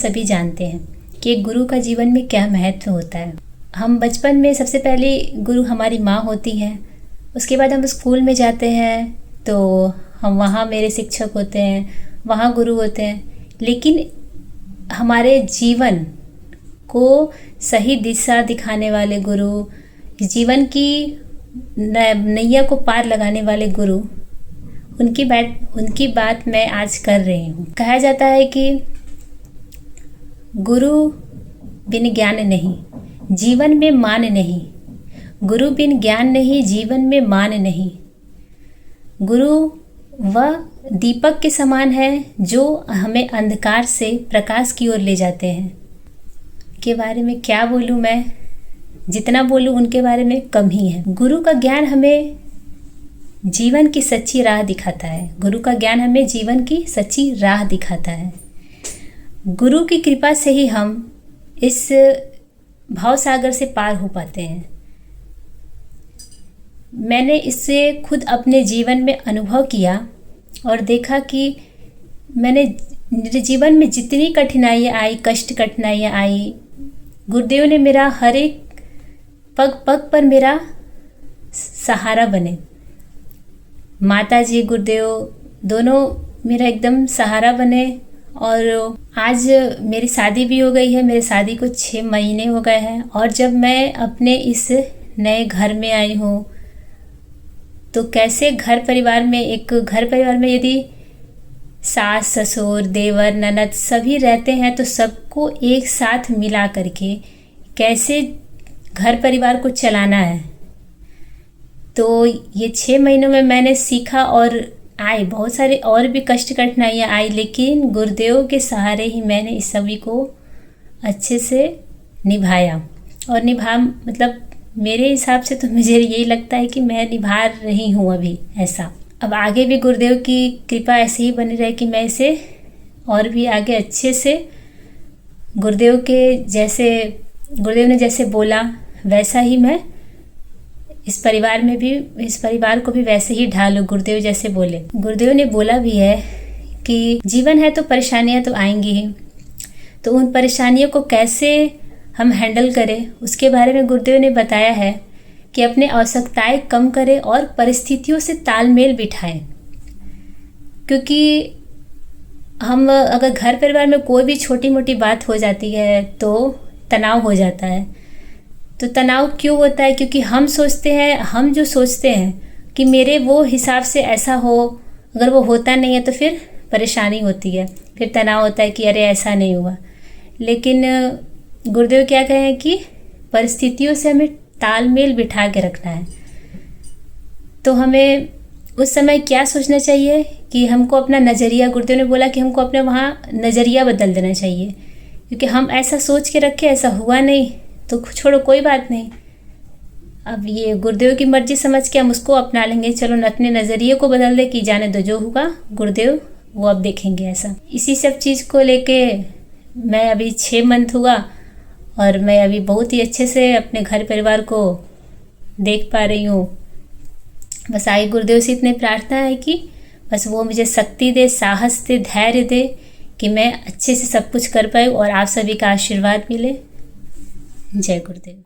सभी जानते हैं कि एक गुरु का जीवन में क्या महत्व होता है। हम बचपन में सबसे पहले गुरु हमारी माँ होती हैं, उसके बाद हम स्कूल में जाते हैं तो हम वहाँ मेरे शिक्षक होते हैं, वहाँ गुरु होते हैं। लेकिन हमारे जीवन को सही दिशा दिखाने वाले गुरु, जीवन की नैया को पार लगाने वाले गुरु, उनकी बात मैं आज कर रही हूँ। कहा जाता है कि गुरु बिन ज्ञान नहीं, जीवन में मान नहीं। गुरु बिन ज्ञान नहीं, जीवन में मान नहीं। गुरु वह दीपक के समान है जो हमें अंधकार से प्रकाश की ओर ले जाते हैं। के बारे में क्या बोलूँ मैं, जितना बोलूँ उनके बारे में कम ही है। गुरु का ज्ञान हमें जीवन की सच्ची राह दिखाता है। गुरु का ज्ञान हमें जीवन की सच्ची राह दिखाता है। गुरु की कृपा से ही हम इस भाव सागर से पार हो पाते हैं। मैंने इससे खुद अपने जीवन में अनुभव किया और देखा कि मेरे जीवन में जितनी कठिनाइयाँ आई, कठिनाइयाँ आई, गुरुदेव ने मेरा हर एक पग पग पर मेरा सहारा बने। माता जी, गुरुदेव दोनों मेरा एकदम सहारा बने। और आज मेरी शादी भी हो गई है। मेरी शादी को 6 महीने हो गए हैं। और जब मैं अपने इस नए घर में आई हूँ तो कैसे घर परिवार में यदि सास, ससुर, देवर, ननद सभी रहते हैं तो सबको एक साथ मिला करके कैसे घर परिवार को चलाना है, तो ये 6 महीनों में मैंने सीखा। और आए बहुत सारे और भी कठिनाइयाँ आई, लेकिन गुरुदेव के सहारे ही मैंने इस सभी को अच्छे से निभाया। और मतलब मेरे हिसाब से तो मुझे यही लगता है कि मैं निभा रही हूँ अभी ऐसा। अब आगे भी गुरुदेव की कृपा ऐसे ही बनी रहे कि मैं इसे और भी आगे अच्छे से गुरुदेव ने जैसे बोला वैसा ही मैं इस परिवार को भी वैसे ही ढालूं। गुरुदेव जैसे बोले, गुरुदेव ने बोला भी है कि जीवन है तो परेशानियां तो आएंगी ही, तो उन परेशानियों को कैसे हम हैंडल करें उसके बारे में गुरुदेव ने बताया है कि अपने आवश्यकताएं कम करें और परिस्थितियों से तालमेल बिठाएं। क्योंकि हम अगर घर परिवार में कोई भी छोटी मोटी बात हो जाती है तो तनाव हो जाता है। तो तनाव क्यों होता है? क्योंकि हम जो सोचते हैं कि मेरे वो हिसाब से ऐसा हो, अगर वो होता नहीं है तो फिर परेशानी होती है, फिर तनाव होता है कि अरे ऐसा नहीं हुआ। लेकिन गुरुदेव क्या कहें कि परिस्थितियों से हमें तालमेल बिठा के रखना है। तो हमें उस समय क्या सोचना चाहिए कि हमको अपना नज़रिया, गुरुदेव ने बोला कि हमको अपने वहाँ नज़रिया बदल देना चाहिए। क्योंकि हम ऐसा सोच के रखे, ऐसा हुआ नहीं तो छोड़ो, कोई बात नहीं, अब ये गुरुदेव की मर्जी समझ के हम उसको अपना लेंगे। चलो अपने नज़रिए को बदल दे कि जाने दो, जो होगा गुरुदेव वो अब देखेंगे। ऐसा इसी सब चीज़ को लेके मैं अभी 6 मंथ हुआ और मैं अभी बहुत ही अच्छे से अपने घर परिवार को देख पा रही हूँ। बस आगे गुरुदेव से इतने प्रार्थना है कि बस वो मुझे शक्ति दे, साहस दे, धैर्य दे कि मैं अच्छे से सब कुछ कर पाऊँ और आप सभी का आशीर्वाद मिले। जय गुरुदेव।